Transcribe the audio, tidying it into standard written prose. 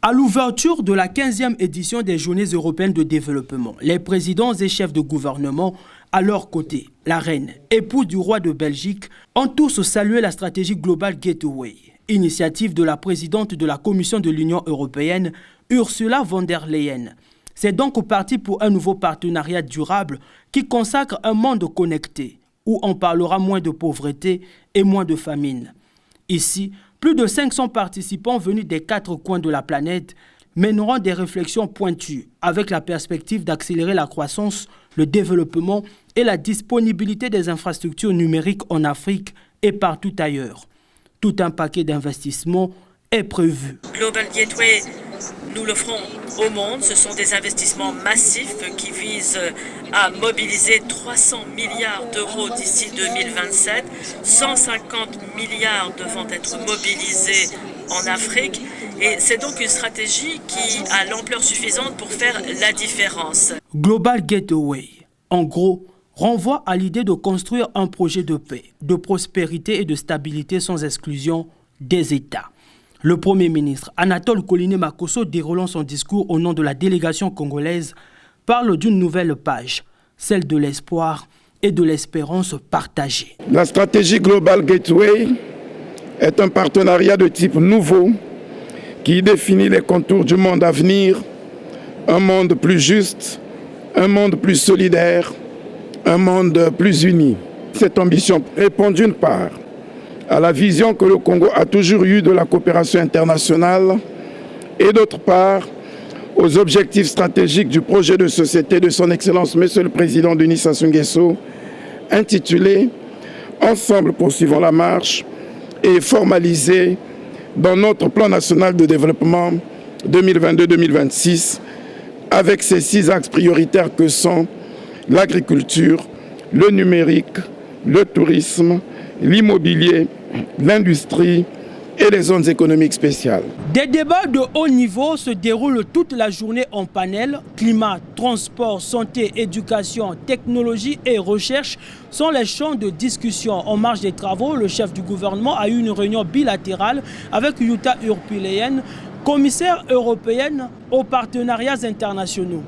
À l'ouverture de la 15e édition des Journées européennes de développement, les présidents et chefs de gouvernement, à leur côté, la reine, épouse du roi de Belgique, ont tous salué la stratégie Global Gateway, initiative de la présidente de la Commission de l'Union européenne, Ursula von der Leyen. C'est donc parti pour un nouveau partenariat durable qui consacre un monde connecté, où on parlera moins de pauvreté et moins de famine. Ici, plus de 500 participants venus des 4 coins de la planète mèneront des réflexions pointues avec la perspective d'accélérer la croissance, le développement et la disponibilité des infrastructures numériques en Afrique et partout ailleurs. Tout un paquet d'investissements est prévu. Global Gateway, nous l'offrons au monde. Ce sont des investissements massifs qui visent à mobiliser 300 milliards d'euros d'ici 2027. 150 milliards devront être mobilisés en Afrique. Et c'est donc une stratégie qui a l'ampleur suffisante pour faire la différence. Global Gateway, en gros, renvoie à l'idée de construire un projet de paix, de prospérité et de stabilité sans exclusion des États. Le Premier ministre Anatole Koliné-Makosso, déroulant son discours au nom de la délégation congolaise, parle d'une nouvelle page, celle de l'espoir et de l'espérance partagée. La stratégie Global Gateway est un partenariat de type nouveau qui définit les contours du monde à venir, un monde plus juste, un monde plus solidaire, un monde plus uni. Cette ambition répond d'une part à la vision que le Congo a toujours eue de la coopération internationale et d'autre part aux objectifs stratégiques du projet de société de son Excellence Monsieur le Président Denis Sassou Nguesso intitulé « Ensemble poursuivons la marche » et formalisé dans notre plan national de développement 2022-2026 avec ses 6 axes prioritaires que sont l'agriculture, le numérique, le tourisme, l'immobilier, l'industrie et les zones économiques spéciales. Des débats de haut niveau se déroulent toute la journée en panel. Climat, transport, santé, éducation, technologie et recherche sont les champs de discussion. En marge des travaux, le chef du gouvernement a eu une réunion bilatérale avec Jutta Urpilainen, commissaire européenne aux partenariats internationaux.